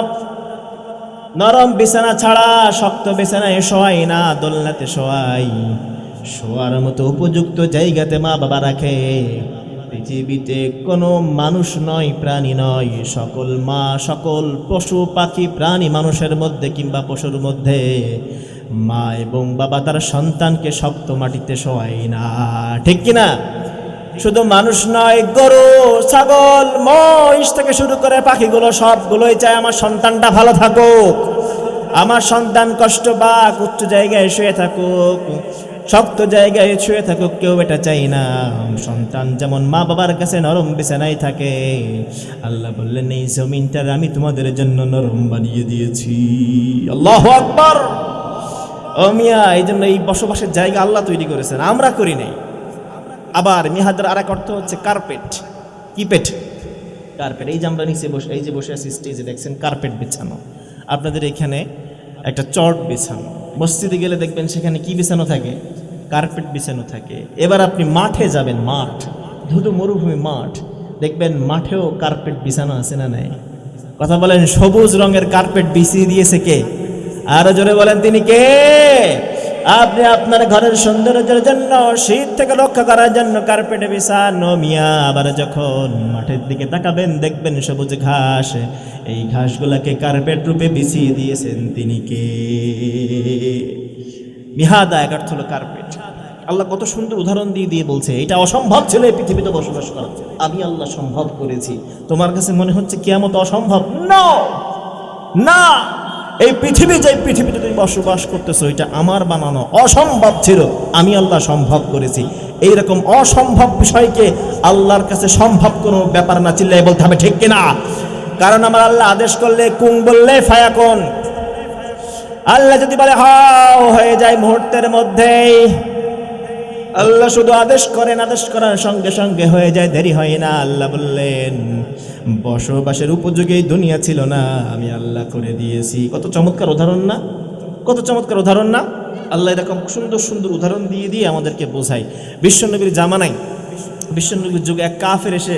নরম বিছানা ছাড়া শক্ত বিছানায় শোয়াই না, দোলনাতে শোয়াই। শোয়ার মতো উপযুক্ত জায়গাতে মা বাবা রাখে। পৃথিবীতে কোনো মানুষ নয়, প্রাণী নয়, সকল মা, সকল পশু পাখি প্রাণী মানুষের মধ্যে কিংবা পশুর মধ্যে মা এবং বাবা তার সন্তানকে শক্ত মাটিতে শোয়ায় না, ঠিক কিনা? শুধু মানুষ নয়, গরু, ছাগল, মহিষ থেকে শুরু করে পাখিগুলো সবগুলোই চায় আমার সন্তানটা ভালো থাকুক, আমার সন্তান কষ্ট পাক, উচ্চ জায়গায় শুয়ে থাকুক, শক্ত জায়গায় শুয়ে থাকুক, কেউ এটা চাই না। সন্তান যেমন মা বাবার কাছে নরম বিছানায় থাকে, আল্লাহ বললেন এই জমিনটার আমি তোমাদের জন্য নরম বানিয়ে দিয়েছি। আল্লাহু আকবার। ও মিয়া, এই জন্য এই বসবাসের জায়গা আল্লাহ তৈরি করেছেন, আমরা করি নাই। আবার মিহাদের আর এক অর্থ হচ্ছে কার্পেট। কি পেট? কার্পেট। এই যে আমরা নিচে বসে, এই যে বসে আছি স্টেজে, দেখছেন কার্পেট বিছানো। আপনাদের এখানে একটা চট বিছানো। মসজিদে গেলে দেখবেন সেখানে কি বিছানো থাকে? কার্পেট বিছানো থাকে। এবার আপনি মাঠে যাবেন, মাঠ, ধুধু মরুভূমি মাঠ, দেখবেন মাঠেও কার্পেট বিছানো আছে না নাই? কথা বলেন, সবুজ রঙের কার্পেট বিছিয়ে দিয়েছে কে? আরো জোরে বলেন, তিনি কে? আপনি আপনার ঘরের সৌন্দর্যের জন্য, শীত থেকে রক্ষা করার জন্য কার্পেটে বিছানো মিয়া। আবার যখন মাঠের দিকে তাকাবেন দেখবেন সবুজ ঘাস, এই ঘাসগুলাকে কার্পেট রূপে বিছিয়ে দিয়েছেন তিনি কে? মিহাদা এক অর্থ হলো কার্পেট। আল্লাহ কত সুন্দর উদাহরণ দিয়ে দিয়ে বলছে এটা অসম্ভব ছিল এই পৃথিবীতে বসবাস করা, আমি আল্লাহ সম্ভব করেছি। তোমার কাছে মনে হচ্ছে কিয়ামত অসম্ভব? না, এই পৃথিবী, যে পৃথিবীতে তুমি বসবাস করতেছো এটা আমার বানানো, অসম্ভব ছিল, আমি আল্লাহ সম্ভব করেছি। এইরকম অসম্ভব বিষয়কে আল্লাহর কাছে সম্ভব কোনো ব্যাপার না, চিল্লাই বলতে হবে, ঠিক কিনা? কারণ আমার আল্লাহ আদেশ করলে কুং বললে ফায়াকুন। আল্লাহ যদি বলে হাও, হয়ে যায় মুহূর্তের মধ্যেই। আল্লাহ শুধু আদেশ করেন, আদেশ করার সঙ্গে সঙ্গে হয়ে যায়, দেরি হয় না। আল্লাহ বললেন বসবাসের উপযোগী দুনিয়া ছিল না, আমি আল্লাহ করে দিয়েছি। কত চমৎকার উদাহরণ না? কত চমৎকার উদাহরণ না? আল্লাহ এরকম সুন্দর সুন্দর উদাহরণ দিয়ে দিয়ে আমাদেরকে বোঝায়। বিশ্বনবীর জামানায়, বিশ্বনবীর যুগে এক কাফের এসে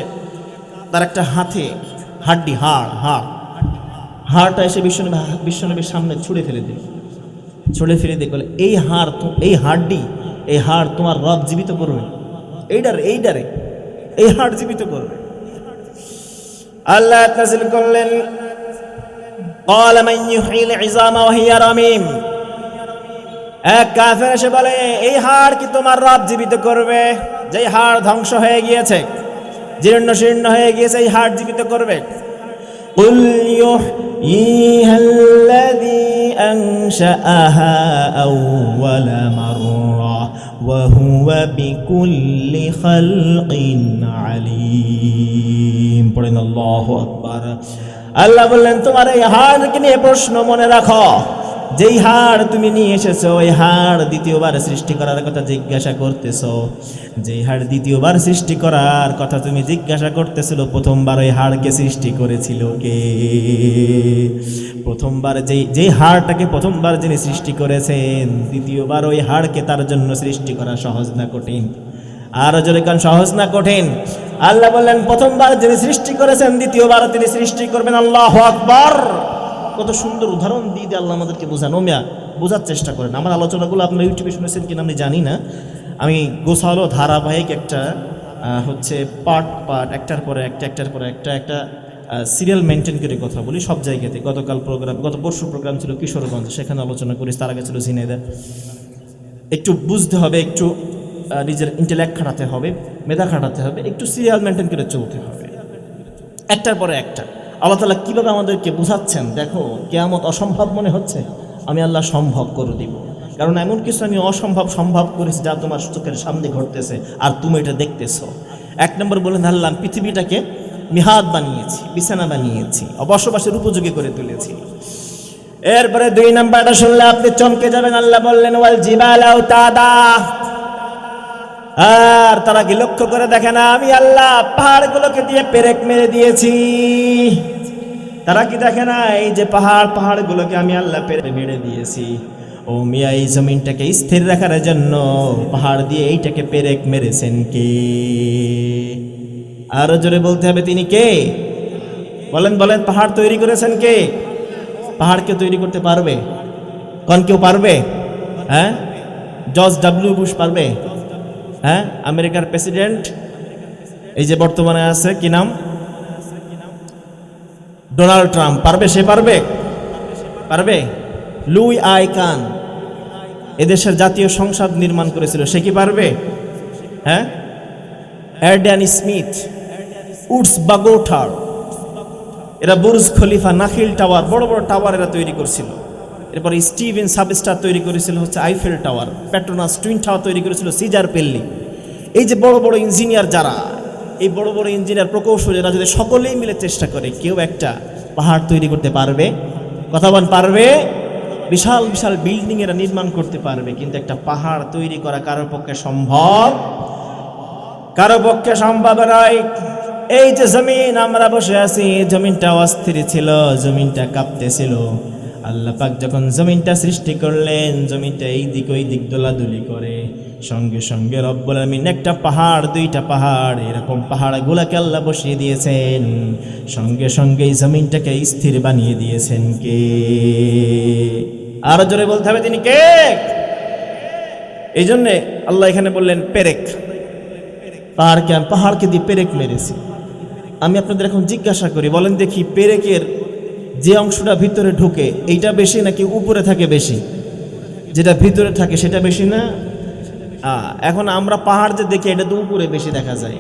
তার একটা হাতে হাড্ডি, হাড়টা এসে বিশ্বনবীর সামনে ছুঁড়ে ফেলে দিল। ছুঁড়ে ফেলে দিয়ে বলে এই হাড় তোমার রব জীবিত করবে, এইডারে এই হাড় জীবিত করবে। আল্লাহ নাযিল করলেন قال من يحيي العظام وهي رميم। এক কাফের এসে বলে এই হাড় কি তোমার রব জীবিত করবে? যে হাড় ধ্বংস হয়ে গিয়েছে, জীর্ণ শীর্ণ হয়ে গিয়েছে, এই হাড় জীবিত করবে। قل يحييها الذي أنشأها أول مرة وهو بكل خلق عليم। পড়েন আল্লাহু আকবার। আল্লাহ বললেন তোমার এই হাড়কে নিয়ে প্রশ্ন মনে রাখো, যেই হাড় তুমি নিয়ে এসেছো ওই হাড় দ্বিতীয়বার সৃষ্টি করার কথা জিজ্ঞাসা করতেছো। যেই হাড় দ্বিতীয়বার সৃষ্টি করার কথা তুমি জিজ্ঞাসা করতেছিল, প্রথমবার ওই হাড়কে সৃষ্টি করেছিল কে? প্রথমবার যেই হাড়টাকে প্রথমবার যিনি সৃষ্টি করেছেন, দ্বিতীয়বার ওই হাড়কে তার জন্য সৃষ্টি করা সহজ না কঠিন? আরো জোরে কান, সহজ না কঠিন? আল্লাহ বললেন প্রথমবার যিনি সৃষ্টি করেছেন দ্বিতীয়বার তিনি সৃষ্টি করবেন। আল্লাহু আকবার। কত সুন্দর উদাহরণ দিয়ে দিয়ে আল্লাহ আমাদেরকে বোঝান। ওমিয়া বোঝার চেষ্টা করেন। আমার আলোচনাগুলো আপনারা ইউটিউবে শুনেছেন কিনা আমি জানি না। আমি গোছালো ধারাবাহিক একটা হচ্ছে পার্ট একটার পরে একটা সিরিয়াল মেনটেন করে কথা বলি সব জায়গাতে। গত পরশু প্রোগ্রাম ছিল কিশোরগঞ্জ, সেখানে আলোচনা করি। তার আগে ছিল ঝিনাইদহ। একটু বুঝতে হবে, একটু নিজের ইন্টেলেক্ট খাটাতে হবে, মেধা খাটাতে হবে, একটু সিরিয়াল মেনটেন করে চলতে হবে, একটার পরে একটা। আল্লাহ তাআলা কীভাবে আমাদেরকে বোঝাচ্ছেন, দেখো কিয়ামত অসম্ভব মনে হচ্ছে, আমি আল্লাহ সম্ভব করে দিব। কারণ এমন কিছু আমি সম্ভব করেছি যা তোমার চোখের সামনে ঘটতেছে আর তুমি এটা দেখতেছো। এক নম্বর বলেন আল্লাহ পৃথিবীটাকে মিহাদ বানিয়েছি, বিছানা বানিয়েছি, বসবাসের উপযোগী করে তুলেছি। এরপরে 2 নাম্বারটা শুনলে আপনি চমকে যাবেন। আল্লাহ বললেন ওয়াল জিবালা আওতাদা। আর তারা কি লক্ষ্য করে দেখে না, আমি আল্লাহ পাহাড়গুলোকে দিয়ে পেরেক মেরে দিয়েছি। তারা কি দেখে না এই যে পাহাড়গুলোকে আমি আল্লাহ মেরে দিয়েছি, ও মিয়া এই জমিনটাকে স্থির রাখার জন্য পাহাড় দিয়ে এইটাকে পেরেক মেরেছেন কে? আরো জোরে বলতে হবে তিনি কে? বলেন বলেন, পাহাড় তৈরি করেছেন কে? পাহাড়কে তৈরি করতে পারবে? কোন কেউ পারবে? হ্যাঁ, জর্জ ডব্লিউ বুশ পারবে? হ্যাঁ, আমেরিকার প্রেসিডেন্ট এই যে বর্তমানে আছে, কি নাম, ডোনাল্ড ট্রাম্প, পারবে? সে পারবে? পারবে? লুই আই কান এদেশের জাতীয় সংসদ নির্মাণ করেছিল, সে কি পারবে? হ্যাঁ, অ্যাডান স্মিথ, উডস বাগোটার, এরা বুর্জ খলিফা, নাখিল টাওয়ার, বড় বড় টাওয়ার এরা তৈরি করছিল। এরপরে স্টিভেন সাবস্টার তৈরি করেছিল হচ্ছে Eiffel tower, Petronas twin tower তৈরি করেছিল সিজার পেল্লি। এই যে বড় বড় ইঞ্জিনিয়ার যারা, এই বড় বড় ইঞ্জিনিয়ার প্রকৌশলীরা যদি সকলেই মিলে চেষ্টা করে, কেউ একটা পাহাড় তৈরি করতে পারবে? কথা বল, পারবে? বিশাল বিশাল বিল্ডিং এরা নির্মাণ করতে পারবে, কিন্তু একটা পাহাড় তৈরি করা কারোর পক্ষে সম্ভব? কারো পক্ষে সম্ভব নয়। এই যে জমিন আমরা বসে আছি, জমিনটা অস্থির ছিল, জমিনটা কাঁপতেছিল। আল্লাহ পাক যখন জমিনটা সৃষ্টি করলেন, জমিনটা এই দিক ওই দিক দোলাদুলি করে, সঙ্গে সঙ্গে রব্বুল আমিন একটা পাহাড়, দুইটা পাহাড়, এরকম পাহাড়গুলোকে আল্লাহ বসিয়ে দিয়েছেন, সঙ্গে সঙ্গে এই জমিনটাকে স্থির বানিয়ে দিয়েছেন কে? আরো জোরে বলতে হবে তিনি কে? এই জন্যে আল্লাহ এখানে বললেন পেরেক। পাহাড়কে দিয়ে পেরেক মেরেছি। আমি আপনাদের এখন জিজ্ঞাসা করি, বলেন দেখি, পেরেকের যে অংশটা ভিতরে ঢুকে এইটা বেশি নাকি উপরে থাকে বেশি? যেটা ভিতরে থাকে সেটা বেশি না? এখন আমরা পাহাড় যে দেখি এটা তো উপরে বেশি দেখা যায়,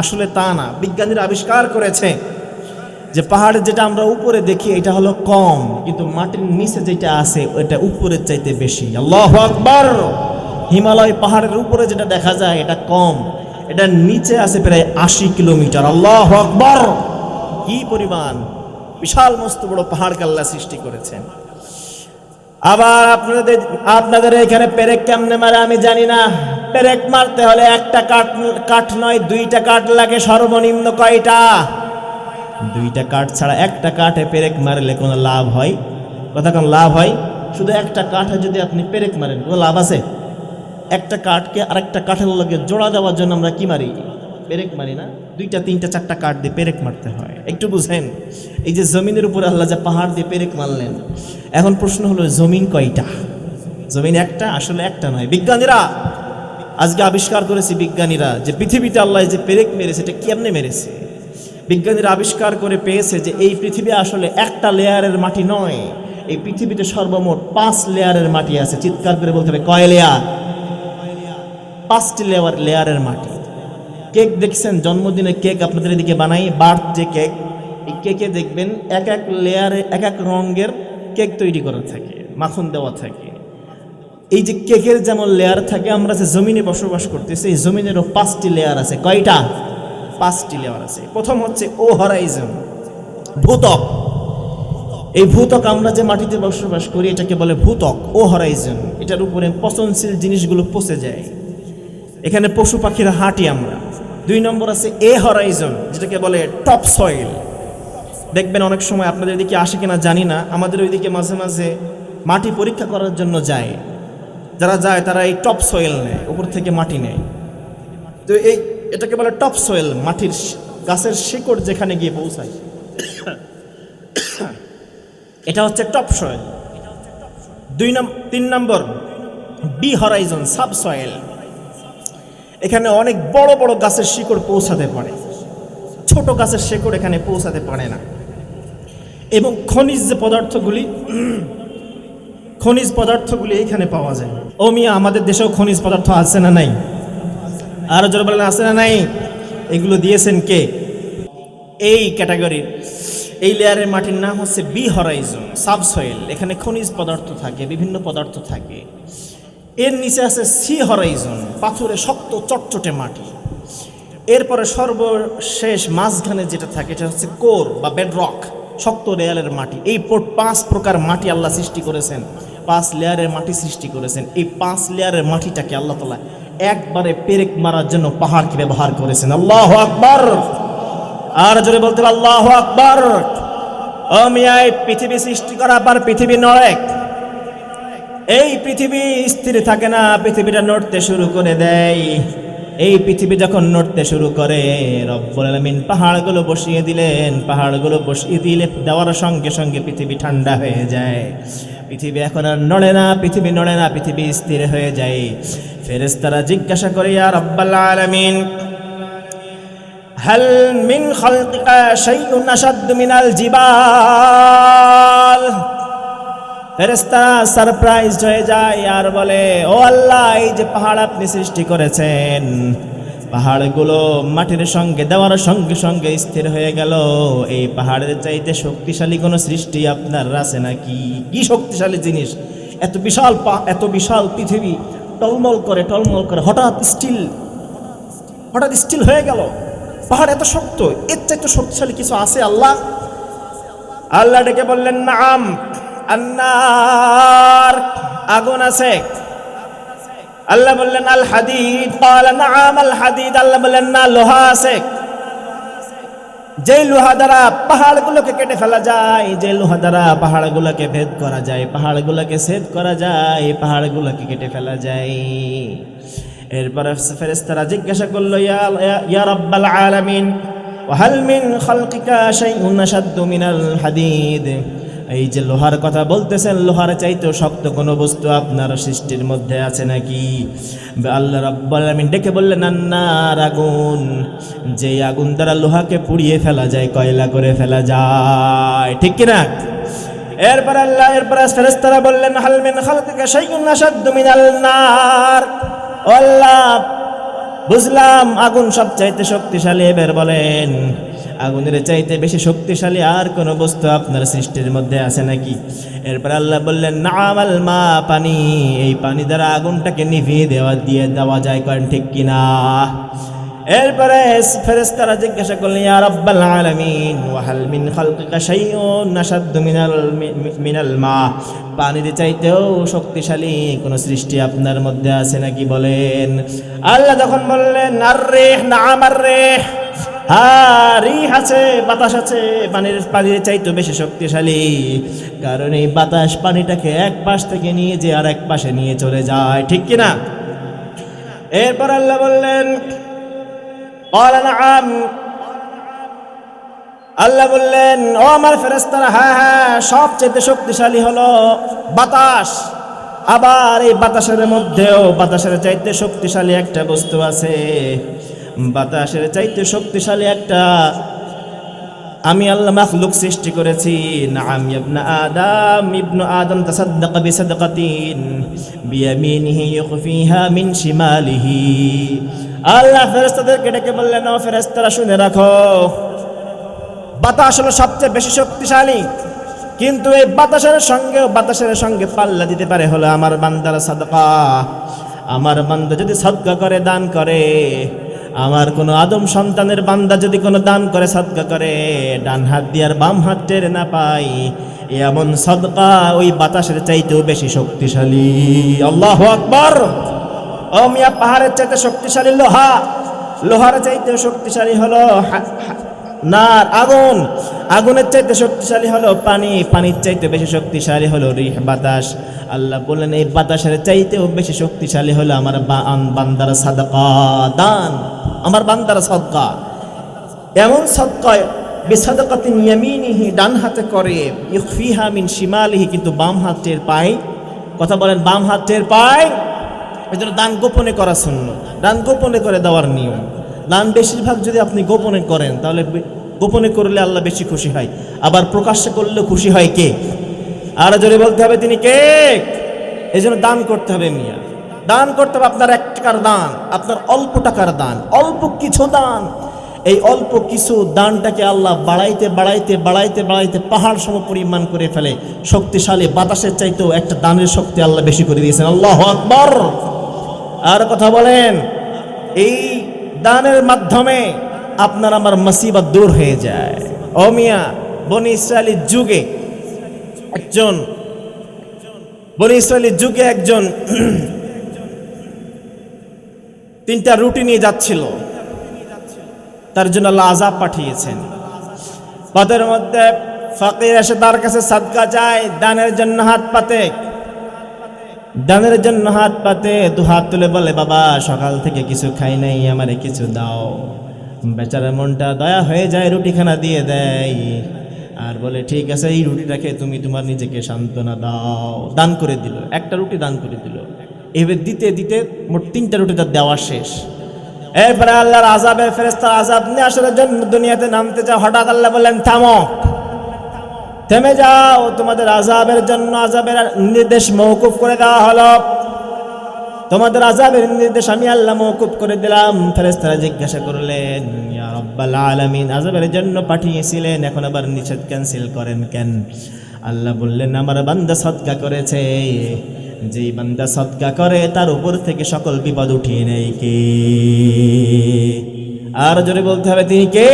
আসলে তা না। বিজ্ঞানীরা আবিষ্কার করেছে যে পাহাড়ের যেটা আমরা উপরে দেখি এটা হলো কম, কিন্তু মাটির নিচে যেটা আছে ওটা উপরের চাইতে বেশি। আল্লাহু আকবার। হিমালয় পাহাড়ের উপরে যেটা দেখা যায় এটা কম, এটা নিচে আছে প্রায় 80 কিলোমিটার। আল্লাহু আকবার। কি পরিমাণ বিশাল মস্ত বড় পাহাড়কে আল্লাহ সৃষ্টি করেছেন। আবার আপনাদের এখানে পেরেক কেমনে মারে আমি জানি না। পেরেক মারতে হলে একটা কাঠ নয়, দুইটা কাঠ লাগে। সর্বনিম্ন কয়টা? দুইটা কাঠ ছাড়া একটা কাঠে পেরেক মারলে কোনো লাভ হয়? কথা কোন লাভ হয়? শুধু একটা কাঠে যদি আপনি পেরেক মারেন কোনো লাভ আছে? একটা কাঠকে আরেকটা কাঠের লগে জোড়া দেওয়ার জন্য আমরা কি মারি? পেরেক মারি না? দুইটা তিনটা চারটা কাঠ দিয়ে পেরেক মারতে হয়। একটু বুঝেন, এই যে জমিনের উপরে আল্লাহ যা পাহাড় দিয়ে পেরেক মারলেন, এখন প্রশ্ন হলো জমিন কয়টা? জমিন একটা? আসলে একটা নয়। বিজ্ঞানীরা আজকে আবিষ্কার করেছে, বিজ্ঞানীরা যে পৃথিবীতে আল্লাহ যে পেরেক মেরেছে এটা কেমনে মেরেছে। বিজ্ঞানীরা আবিষ্কার করে পেয়েছে যে এই পৃথিবী আসলে একটা লেয়ারের মাটি নয়, এই পৃথিবীতে সর্বমোট 5 লেয়ারের মাটি আছে। চিৎকার করে বলতে হবে কয় লেয়ার? 5টি লেয়ারের মাটি। কেক দেখছেন, জন্মদিনে কেক আপনাদের এদিকে বানাই, বার্থ যে কেক, এই কেকে দেখবেন এক এক লেয়ারে এক এক রঙের কেক তৈরি করা থাকে, মাখন দেওয়া থাকে। এই যে কেকের যেমন লেয়ার থাকে, আমরা যে জমিনে বসবাস করতেছি এই জমিনেরও 5টি লেয়ার আছে। কয়টা? 5টি লেয়ার আছে। প্রথম হচ্ছে ও হরাইজন, ভূত্বক। এই ভূত্বক, আমরা যে মাটিতে বসবাস করি এটাকে বলে ভূত্বক, ও হরাইজন। এটার উপরে পচনশীল জিনিসগুলো পচে যায়, এখানে পশু পাখিরা হাঁটি আমরা। 2 নম্বর আছে এ হরাইজন, যেটাকে বলে টপ সয়েল। দেখবেন অনেক সময় আপনাদের এদিকে আসে কিনা জানি না, আমাদের ওইদিকে মাঝে মাঝে মাটি পরীক্ষা করার জন্য যায়, যারা যায় তারা এই টপ সয়েল নেয়, উপর থেকে মাটি নেয়। তো এটাকে বলে টপ সয়েল, মাটির গাছের শিকড় যেখানে গিয়ে পৌঁছায় এটা হচ্ছে topsoil. 3 number B horizon, subsoil. এখানে অনেক বড় বড় গাছের শিকড় পৌঁছাতে পারে, ছোট গাছের শিকড় এখানে পৌঁছাতে পারে না। এবং খনিজ পদার্থগুলি এখানে পাওয়া যায়। ও মিয়া, আমাদের দেশেও খনিজ পদার্থ আছে না নাই? আরো জোরে বলেন, আছে না নাই? এগুলো দিয়েছেন কে? এই ক্যাটাগরির এই লেয়ারের মাটির নাম হচ্ছে বি হরাইজন, সাবসয়েল। এখানে খনিজ পদার্থ থাকে, বিভিন্ন পদার্থ থাকে। এর নিচে আছে সি হরাইজন, পাথরে শক্ত চটচটে মাটি। এরপরে সর্বশেষ মাঝখানে যেটা থাকে এটা হচ্ছে কোর বা বেডরক, শক্ত লেয়ারের মাটি। এই 5 প্রকার মাটি আল্লাহ সৃষ্টি করেছেন, 5 লেয়ারের মাটি সৃষ্টি করেছেন। এই 5 লেয়ারের মাটিটাকে আল্লাহ তাআলা একবারে পেরেক মারার জন্য পাহাড়কে ব্যবহার করেছেন। আল্লাহু আকবার। আর জোরে বলতে হবে আল্লাহু আকবার। ও মিয়া, এই পৃথিবী সৃষ্টি করার পর পৃথিবী নড়ে। এই পৃথিবী স্থির থাকে না, পৃথিবীটা নড়তে শুরু করে দেয়। এই পৃথিবী যখন নড়তে শুরু করে, রব্বুল আলামিন পাহাড়গুলো বসিয়ে দিলেন। পাহাড়গুলো বসিয়ে দিলে দেওয়ার সঙ্গে সঙ্গে পৃথিবী ঠান্ডা হয়ে যায়। পৃথিবী এখন আর নড়ে না, পৃথিবী নড়ে না, পৃথিবী স্থির হয়ে যায়। ফেরেশতারা জিজ্ঞাসা করে, ইয়া রব্বাল আলামিন, হাল মিন খালকিকা শাইউন আশাদ্দু মিনাল জিবাল। ফেরেশতারা সারপ্রাইজ হয়ে যায় আর বলে, ও আল্লাহ, এই যে পাহাড় আপনি সৃষ্টি করেছেন, পাহাড়গুলো মাটির সঙ্গে দেওয়ার সঙ্গে সঙ্গে স্থির হয়ে গেল। এই পাহাড়ের চাইতে শক্তিশালী কোনো সৃষ্টি আপনার আছে নাকি? কি শক্তিশালী জিনিস! এত বিশাল পৃথিবী টলমল করে হঠাৎ স্টিল হয়ে গেল। পাহাড় এত শক্ত, এর চাইতে শক্তিশালী কিছু আছে আল্লাহ? আল্লাহ ডেকে বললেন, নাম আন্নার, আগুন আছে। আল্লাহ বললেন, আল হাদিদ, ক্বালা নাআম আল হাদিদ। আল্লাহ বললেন, না, লোহা আছে। যে লোহা দ্বারা পাহাড়গুলোকে কেটে ফেলা যায়, যে লোহা দ্বারা পাহাড়গুলোকে ভেদ করা যায়, পাহাড়গুলোকে ছেদ করা যায়, পাহাড়গুলোকে কেটে ফেলা যায়। এরপরে ফেরেশতারা জিজ্ঞাসা করলো, ইয়া রাব্বাল আলামিন, ওয়া হাল মিন খালকিকা শাইউন আশাদ্দু মিনাল হাদিদ। এই যে লোহার কথা বলতেছেন, লোহার চাইতেও শক্ত কোনো বস্তু আপনার সৃষ্টির মধ্যে আছে নাকি? আল্লাহ রাব্বুল আলামিন ডেকে বললেন, আন্নার, আগুন। যে আগুন দ্বারা লোহাকে পুড়িয়ে ফেলা যায়, কয়লা করে ফেলা যায়, ঠিক কিনা? এরপরে ফেরেশতারা বললেন, হাল মিন খালকিকা শাইউন আশাদ্দু মিনাল নার। আল্লাহ, বুঝলাম আগুন সবচাইতে শক্তিশালী। এবার বলেন, আগুনের চাইতে বেশি শক্তিশালী আর কোনো বস্তু আপনার সৃষ্টির মধ্যে আছে নাকি? এরপর আল্লাহ বললেন, নাআমাল মা, পানি। এই পানি দ্বারা আগুনটাকে নিভিয়ে দেওয়া যায়, করেন ঠিক কিনা? এরপরে ফেরেশতারা জিজ্ঞাসা করলেন, ইয়া রাব্বাল আলামিন, ওয়া হাল মিন খালকিকা শাইউন আশাদ্দু মিনাল মা। পানির চাইতেও শক্তিশালী কোন সৃষ্টি আপনার মধ্যে আছে নাকি বলেন? আল্লাহ যখন বললেন, আর রিহ, নাআম আর রিহ, হ্যাঁ, রিহ আছে, বাতাস আছে, পানির চাইতেও বেশি শক্তিশালী। কারণ এই বাতাস পানিটাকে এক পাশ থেকে নিয়ে যে আর এক পাশে নিয়ে চলে যায়, ঠিক কিনা? এরপর আল্লাহ বললেন, আল্লাহ বললেন, ও আমার ফেরেশতারা, হ্যাঁ, সবচেয়ে শক্তিশালী হলো বাতাস। আবার এই বাতাসের মধ্যেও বাতাসের চাইতে শক্তিশালী একটা বস্তু আছে। বাতাসের চাইতে শক্তিশালী একটা আমি আল্লাহ মাখলুক সৃষ্টি করেছি। নাআম ইবনু আদম তাসাদ্দাকা বিসাদকাতিন বিয়ামিনিহি ইউখফিহা মিন শিমালিহি। আল্লাহ ফেরেশতাদেরকে ডেকে বললেন, ও ফেরেশতারা, শুনে রাখো, বাতাস হলো সবচেয়ে বেশি শক্তিশালী, কিন্তু এই বাতাসের সঙ্গে পাল্লা দিতে পারে হলো আমার বান্দার সাদকা। আমার বান্দা যদি সাদকা করে, দান করে, আমার কোনো আদম সন্তানের বান্দা যদি কোনো দান করে, সাদকা করে, ডান হাত দিয়ে আর বাম হাত টেনে না পাই, এমন সাদকা ওই বাতাসের চাইতেও বেশি শক্তিশালী। আল্লাহু আকবার। ও মিয়া, পাহাড়ের চাইতে শক্তিশালী লোহা, লোহার চাইতেও শক্তিশালী হলো নার, আগুন, আগুনের চাইতে শক্তিশালী হলো পানি, পানির চাইতে বেশি শক্তিশালী হলো রিহ, বাতাস। আল্লাহ বললেন, এই বাতাসের চাইতেও বেশি শক্তিশালী হলো আমার বান্দার সাদকা, দান, আমার বান্দার সাদকা। এমন সাদকা বিসাদকাতিন ইয়ামিনিহি, ডান হাতে করে, ইউখফিহা মিন শিমালিহি, কিন্তু বাম হাত টের পায়। কথা বলেন, বাম হাত টের পায়। এজন্য দান গোপনে করা সুন্নাহ, দান গোপনে করে দেওয়ার নিয়ম। দান বেশিরভাগ যদি আপনি গোপনে করেন, তাহলে গোপনে করলে আল্লাহ বেশি খুশি হয়, আবার প্রকাশ্যে করলে খুশি হয় কে? আর জোরে বলতে হবে, তিনি কে? এই জন্য দান করতে হবে মিয়া, দান করতে হবে। আপনার 1 টাকার দান, আপনার অল্প টাকার দান, অল্প কিছু দান, এই অল্প কিছু দানটাকে আল্লাহ বাড়াইতে বাড়াইতে বাড়াইতে বাড়াইতে পাহাড় সম পরিমাণ করে ফেলে। শক্তিশালী বাতাসের চাইতেও একটা দানের শক্তি আল্লাহ বেশি করে দিয়েছেন। আল্লাহু আকবার। আর কথা বলেন, এই দানের মাধ্যমে আপনার আমার মুসিবত দূর হয়ে যায়। ও মিয়া, বনি ইসরায়েলের যুগে একজন 3টা রুটি নিয়ে যাচ্ছিল, তার জন্য আল্লাহ আযাব পাঠিয়েছেন। পথের মধ্যে ফকির এসে তার কাছে সাদকা চায়, দানের জন্য হাত পাতে, দানের জন্য হাত পাতে, দু হাত তুলে বলে, বাবা সকাল থেকে কিছু খাই নাই, আমারে কিছু দাও। বেচারা মনটা দয়া হয়ে যায়, রুটিখানা দিয়ে দেয় আর বলে, ঠিক আছে এই রুটিটাকে তুমি তোমার নিজেকে সান্ত্বনা দাও। দান করে দিল, একটা রুটি দান করে দিল। এবার দিতে দিতে মোট 3টা রুটি তার দেওয়া শেষ। এরপরে আল্লাহর আযাবের ফেরেশতা আযাব নিয়ে আসার জন্য দুনিয়াতে নামতে চায়। হঠাৎ আল্লাহ বললেন, থামো, থেমে যাও, তোমাদের আযাবের জন্য আযাবের নির্দেশ মওকুফ করে দেওয়া হলো। তোমাদের আযাবের নির্দেশ আমি আল্লাহ মওকুফ করে দিলাম। ফেরেশতারা জিজ্ঞাসা করলেন, ইয়া রাব্বাল আলামিন, আযাবের জন্য পাঠিয়েছিলেন, এখন আবার নিষেধ ক্যান্সেল করেন কেন? আল্লাহ বললেন, আমার বান্দা সদকা করেছে, যেই বান্দা সদকা করে তার উপর থেকে সকল বিপদ উঠিয়ে নেয় কে? আর জোরে বলতে হবে, তিনি কে?